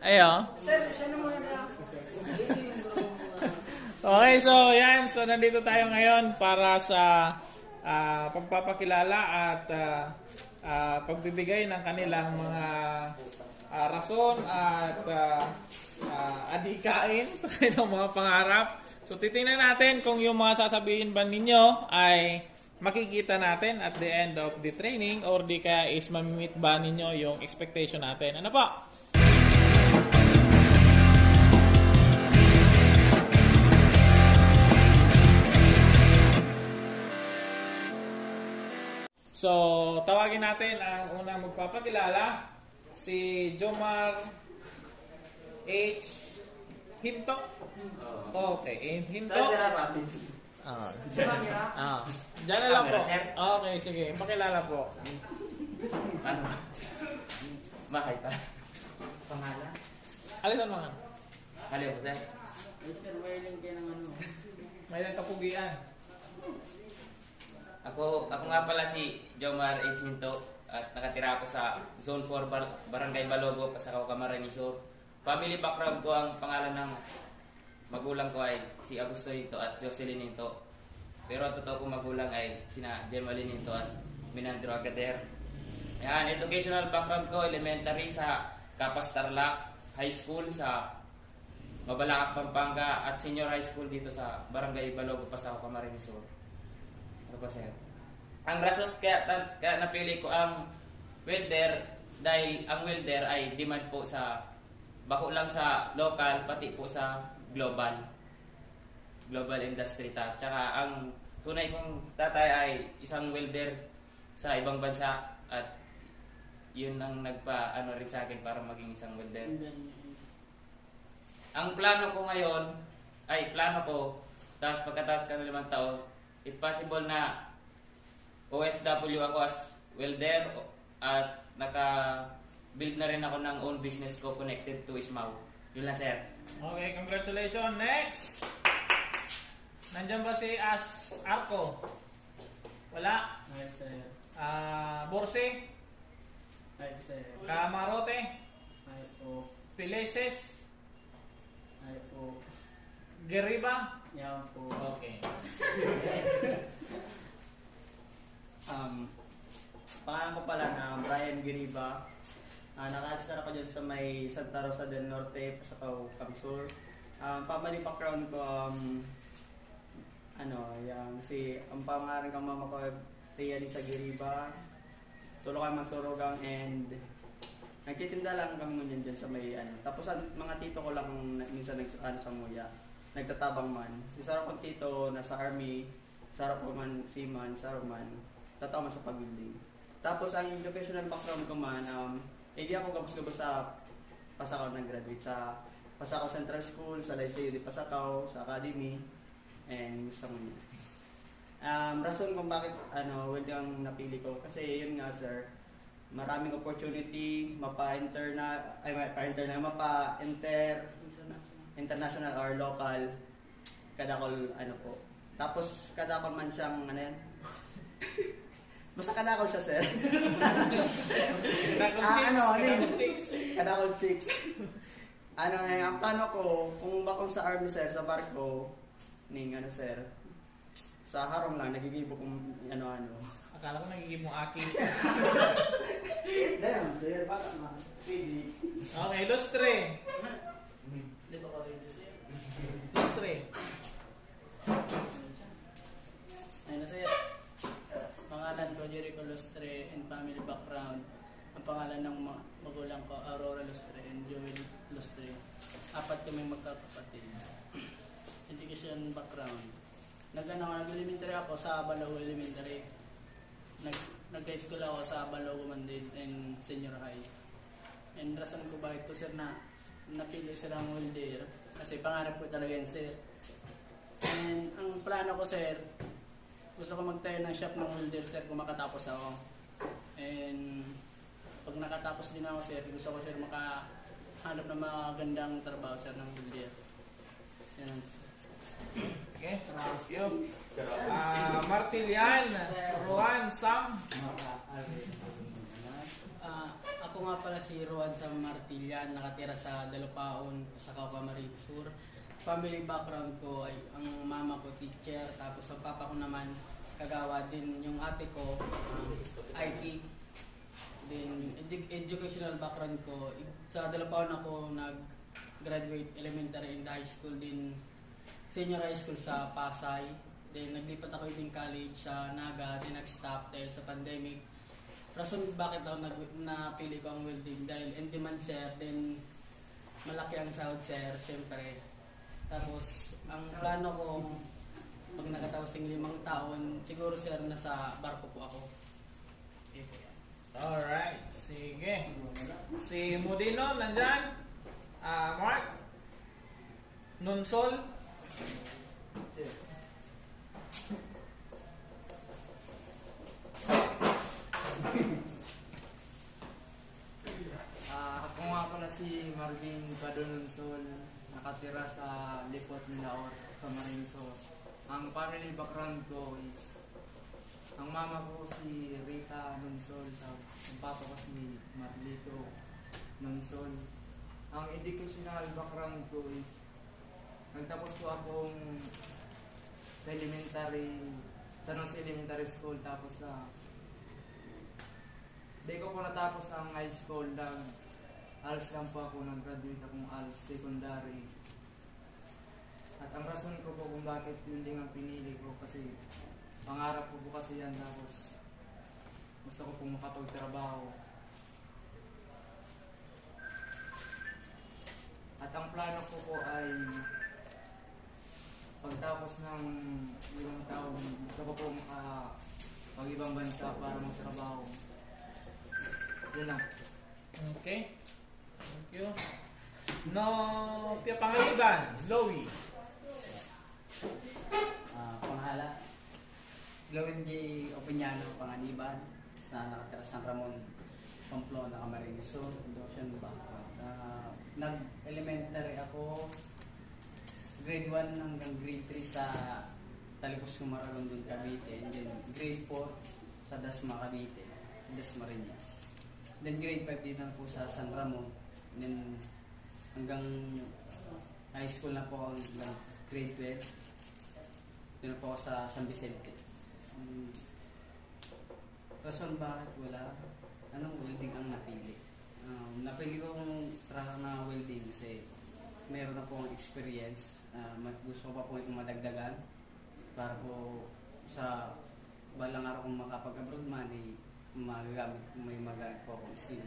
Ayo. Okay, so yan. So nandito tayo ngayon para sa pagpapakilala at pagbibigay ng kanilang mga rason at adhikain sa kanilang mga pangarap. So titingnan natin kung yung mga sasabihin ba ninyo ay makikita natin at the end of the training or di kaya is mamimit ba ninyo yung expectation natin. Ano po? So, tawagin natin ang unang magpapakilala, si Jomar H. Hinto. Okay, Hinto. Diyan na lang po. Okay, sige. Pakilala po. Ano? Bakit pa? Pangalan? Alisan mga. Halio po, sir. Sir, mayroon kayo ng ano? May lang kapugian. Ako nga pala si Jomar H. Minto at nakatira ako sa Zone 4 Barangay Balogo, Pasakaw, Camarines Sur. Family background ko, ang pangalan ng magulang ko ay si Augusto Hinto at Jocelyn Hinto. Pero ang totoo kong magulang ay sina Gemaline Hinto at Minandro Agader. Yan, educational background ko, elementary sa Capas Tarlac, high school sa Mabalacat, Pampanga, at senior high school dito sa Barangay Balogo, Pasakaw, Camarines Sur. Ano ba, sir? Ang rason kaya napili ko ang welder dahil ang welder ay demand po sa bako lang sa local pati po sa global industry ta. Tsaka ang tunay kong tatay ay isang welder sa ibang bansa at yun ang nagpa-ano rin sa akin para maging isang welder. Ang plano ko ngayon ay tapos pagkatapos ka ng 5 taon, if possible na OFW ako as welder at naka-build na rin ako ng own business ko connected to Ismao. Yun lang, sir. Okay, congratulations. Next! Nandiyan ba si Arco? Wala? Ay, sir. Borse? Ay, sir. Camarote? Ay, po. Pileses? Ay, po. Geriba? Yan po. Okay. Pangalan ko pala na Brian Giriba. Naka-start ako dyan sa may Santa Rosa del Norte, Pasakaw, Camsur. Family background ko, ang pangalan ng mama ko, Tia Lisa Giriba. Tulo kami magturugang and nagtitinda lang kami ngunyan dyan sa may Tapos mga tito ko lang minsan sa Muya. Nagtatabang man. Si Sarah kong tito nasa army, Sarah ko man seaman, Sarah man tatawa man sa pag-building. Tapos ang educational background ko man, hindi ako gabos-gabos sa Pasakaw nag-graduate sa Pasakaw Central School, sa Liceo de Pasakaw, sa Academy, and gusto mo yun. Rason kung bakit welding ang napili ko, kasi yun nga sir, maraming opportunity, international or local, kadakol po. Tapos kadakol man siyang basta kadakol siya, sir. Kadakol chicks. Ang plano ko, kung bakong sa army, sir, sa barko, sir, sa harong lang, nagigibo kung ano-ano. Akala ko nagiging mo aki. Damn, sir, baka man. Pwede. Okay, lustre. Hindi ba ko rin, sir? Lustre. Ayun na, sir. Pangalan ko, Jericho Lustre, and family background. Ang pangalan ng magulang ko, Aurora Lustre and Joel Lustre. 4 kaming magkakapatid. Education background. Nag-elementary ako sa Balago Elementary. Nag-high school ako sa Balago Mandid and senior high. And rason ko bakit ko, sir, na napili silang welder. Kasi pangarap ko talaga yan, sir. And ang plano ko, sir, gusto ko magtayo ng shop ng welder, sir, kung makatapos ako. And pag nakatapos din ako, sir, gusto ko, sir, makahanap ng magandang trabaho, sir, ng welder. Yan. Okay, yun. Martilian, Juan, Sam. Ako Ako nga pala si Juan Sam Martillan, nakatira sa Dalapaon, sa Cauca Marino Sur. Family background ko ay ang mama ko teacher, tapos ang papa ko naman kagawa din, yung ate ko IT. Then educational background ko, sa Dalapaon ako nag-graduate elementary and high school, din senior high school sa Pasay. Then naglipat ako din college sa Naga, then nag-stop dahil sa pandemic. Rason bakit ako napili ko ang welding dahil in demand sir, then malaki ang sahod sir, syempre. Tapos ang plano ko pag nakatapos ng 5 taon, siguro sir nasa barko po ako. Okay po yan. Alright, sige. Si Modino, nandyan? Mark? Nonsol? Ako nga pala si Marvin Padononsol, nakatira sa Lipot, Milaor, Camarines Sur. Ang family background ko is, ang mama ko si Rita Nonsol, tapos ang papa ko si Marlito Nonsol. Ang educational background ko is, nagtapos po akong sa San Jose Elementary School, tapos sa di ko po natapos ang high school, ALS lang po ako, nag-graduate akong ALS secondary. At ang rason ko po kung bakit welding ang pinili ko, kasi pangarap ko po kasi yan, tapos gusto ko po makapagtrabaho. At ang plano ko po ay pagtapos ng 5 taon, gusto ko po makapag-ibang bansa para magtrabaho. Yun lang. Okay. Thank you. No, pangaliban, Lowy. Pangalan, Glowin J. Opiñano, Panganiban, sa nakatira San Ramon, Pamplona, Camarines Sur, Induction background. Nag-elementary ako, grade 1 hanggang grade 3 sa Talipos Sumaragondon, Cavite, and then grade 4 sa Dasma, Cavite, Dasmariñas. Then grade 5 din lang po sa San Ramon, and then hanggang high school na po ako hanggang grade 12. Doon po ako sa San Vicente. Rason bakit wala? Anong welding ang napili? Napili ko kung track na welding kasi meron na po akong experience. Gusto ko pa po itong madagdagan para po sa balang araw kung makapag-abroad man, may magagamit po akong skill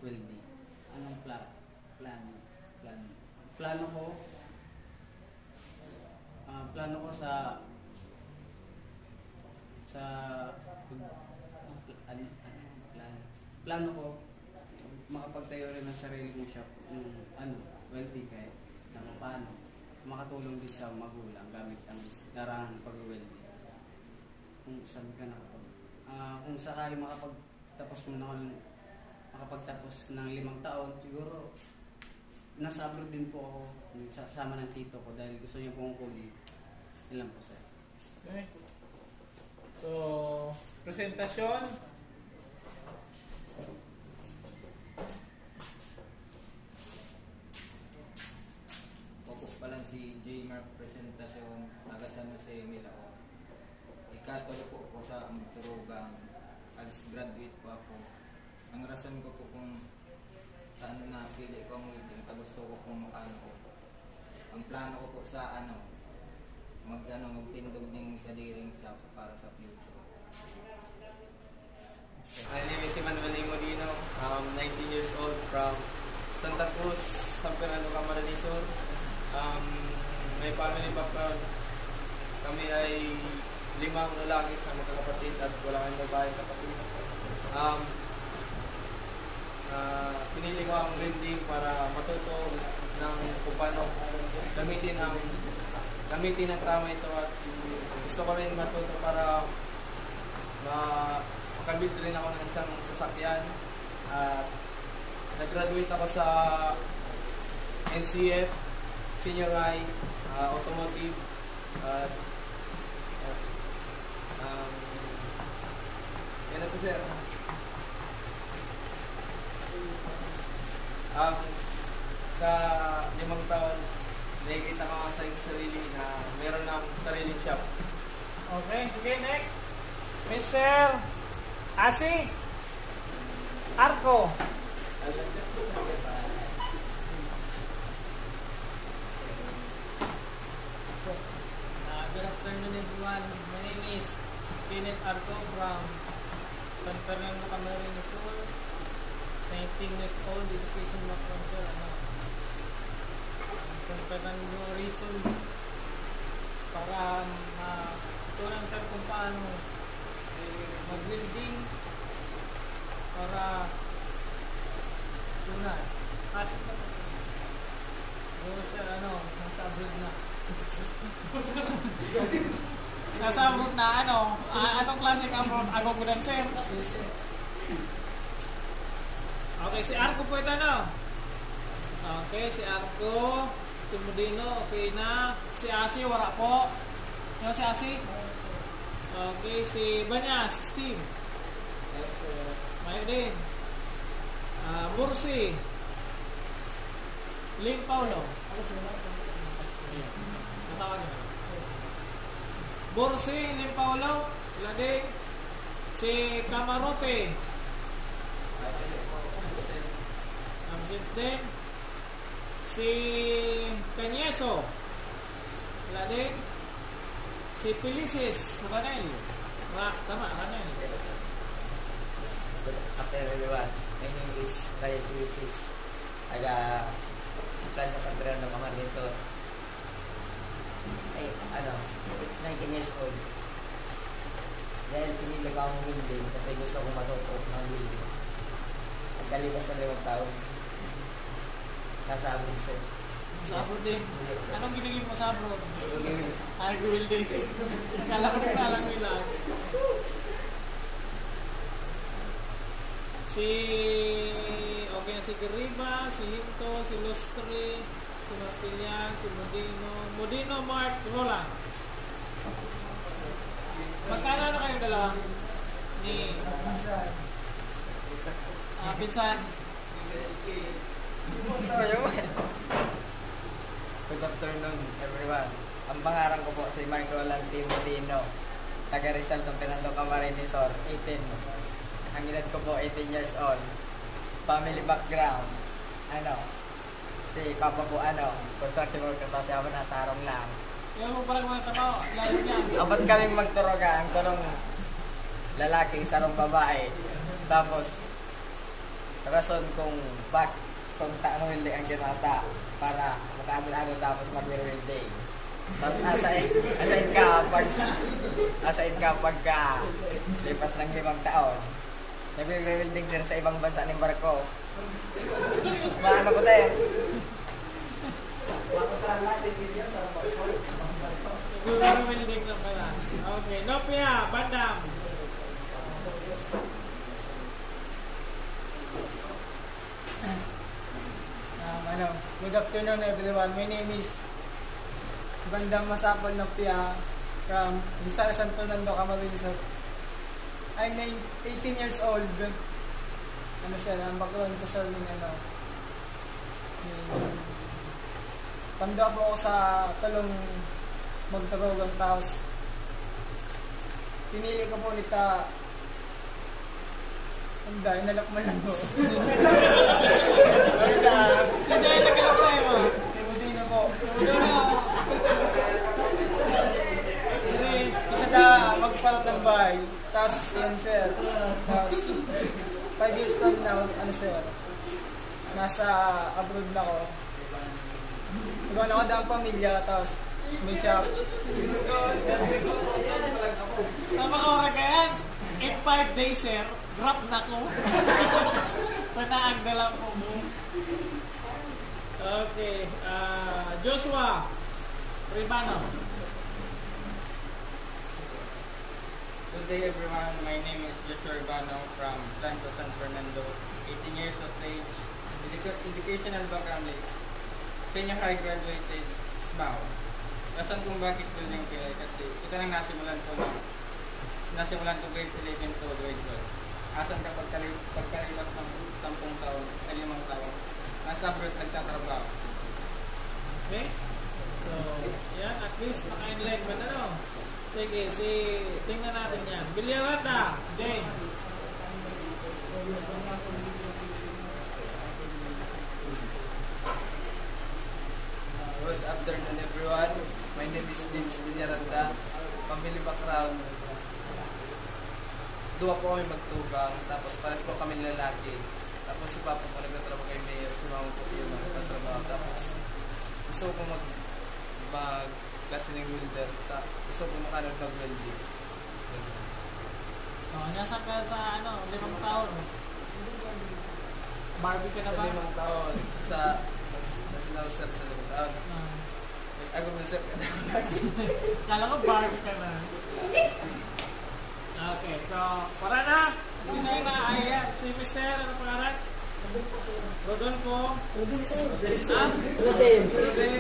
welding. Anong plano ko? Plano ko plano ko makapagtayo rin ng sarili kong shop welding, kahit paano makatulong din sa magulang gamit ang larangan pag-welding. Kung sabi ka kung sakali makapagtapos ng 5 taon, siguro nasa abroad din po ako, kasama ng tito ko dahil gusto niya po akong kunin. Yun lang po, sir. Okay. So, presentasyon. Ako pala si J. Mark Presentasyon, taga San Jose, Milaor. Ikatulo po ako sa Turugang, as graduate po ako. Ang rason ko po kung saan na napili ko ang welding, gusto ko kung makano ko. Ang plano ko po sa magtindog ng sariling shop para sa future. My name is Emmanuel Modino. 19 years old from Santa Cruz, San Fernando, Camarines Sur. May family background. Kami ay 5 lalaki sa magkakapatid at wala kami babae kapatid. Pinili ko ang welding para matuto ng kung paano gamitin ang tama ito, at gusto ko rin matuto para makabuild rin ako ng isang sasakyan. Nag-graduate ako sa NCF, Senior High, Automotive, at yan na po, sir. Sa 5 taon, nakikita ko sa sarili na meron ng sariling shop. Okay, next. Mr. Asi Arco. Good afternoon everyone. My name is Kenneth Arco from San Fernando, Camarines Sur. 19 years old, education background sir. San Fernando reason para matutunan sir kung paano mag-welding para tunan. Kasi sir, nasa abroad na. Nasa abroad na anong klase ka abroad? Ako ko lang, sir. Okay, si Arco po ito, Okay, si Arco. Si Modino, okay na. Si Asi, wala po. Yung si Asi? Okay, si Banya, 16. Mayo din. Bursi. Ling Paulo. Natawag na. Bursi, Ling Paulo. Wala din. Si Camarote. Absent din. Si Cañeso. Wala din. Si Felices. Ranel. Tama, Ranel. Good afternoon everyone. My name is Ryan Felices. Plan sa San Fernando, Camarines Sur. 19 years old. Dahil pinili ko ang welding kasi gusto kong matuto ng welding. Pagkalipas ng 5 taon, nasa abroad sir. Sa abroad din. Anong ginigil mo sa abroad? Welding. Kala ko lang. Si Gariba, si Hinto, si Lustre, si Martilian, si Modino Mark Roland. Magkano na kayo dalawa? Ni Pinsan. Good afternoon everyone. Ang pangalan ko po si Mark Roland T. Modino, taga Rizal, San Fernando, Camarines Sur, 18. Ang edad ko po 18 years old. Family background, si Papa po construction worker, tapos ako nasa harong lang. Yung mo parang mga tao, lalo niya. Apat kaming magturoga, ang tulong lalaki, sarong babae. Tapos, rason kung welding ang ginata para makaagod-agod tapos mag-welding. Tapos asain ka pagka lipas ng 5 taon. Nag-welding din sa ibang bansa ng barko. Maano ko tayo? Welding na pala. Okay, Nopia, Bandam. Good afternoon everyone. My name is Bandang Masapol Nopia from Rizal, San Fernando, Camarines Sur. I'm 18 years old. Ang background ko sa tanda po ako sa talong magtarogang taos. Pinili ko po nita inalak mo lang po. Kasi ay nagkalak sa'yo mo. Hindi na po. Kasi, Isa na magpalat ng bahay. Tapos yun sir. Tapos 5 years from now, sir. Nasa abroad na ako. Nagawa ako daang pamilya. Tapos may shop. tama ka oras ka yan. In 5 days, sir, drop na ko. Panaag na lang po mo. Okay. Joshua Ribano. Good day everyone, my name is Joshua Urbano from Planto, San Fernando, 18 years of age. Educational background is senior high graduated SMAU. Rason kung bakit building kaya kasi ito lang nasimulan ko grade 11 to grade 12. Asan ka pagkalipas ng 10 taon, 5 taon, nasa abroad nagtatrabaho. Okay? So, yan, at least naka-enlightenment ano. Sige, tingnan natin yan. Bilyarata, Jane. Good afternoon everyone. My name is James Villaranda. Family background. Dua po kami magtugang, tapos pares po kami lalaki. Tapos si Papa po nagtatrabaho kay Mayor, si Mama po yung nagtatrabaho. Tapos gusto ko klase ng welder. Gusto ko mag-welding. Nasa ka sa 5 taon. Barbie ka na Sa ba? 5 taon, sa sir sa 5 taon. Ako mo sir. Kala ko Barbie ka na. Okay, so, para na. Sino na? Ayan, si Mr. Ano pangalan? Rodolfo. Ah? Rodel. Rodel.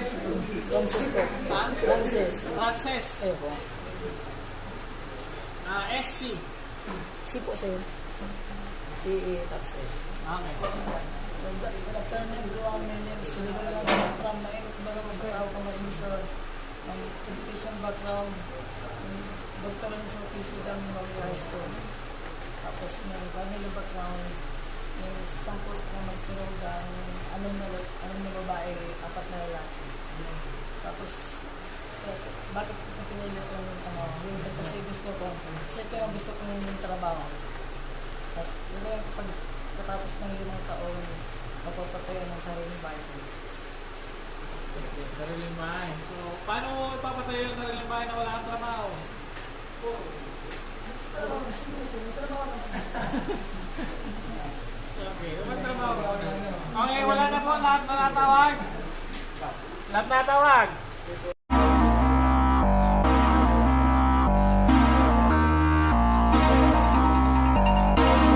Francis po. Ha? Francis. Frances. Ayun po. SC. Si po sa'yo. Si Taxes. Okay. Good afternoon to ang name is Nicolas from Mainit Barong sa Kamarin sa education background. Doctoral sa PCDAM Memorial High School. Tapos may family background. May sampul na magturugan. Anong na babae, 4 na lalaki. Tapos bakit ko pinili itong kasi gusto ko. Kasi ito yung gusto kong trabaho. Tapos yun yung pagkatapos ng 5 taon, mapapatayan ng sariling bahay sa Okay, sariling bahay. So, paano mo ipapatayo yung sariling bahay na wala kang trabaho? Okay, walang trabaho. Okay, wala na po. Lahat na natawag. Lahat natawag.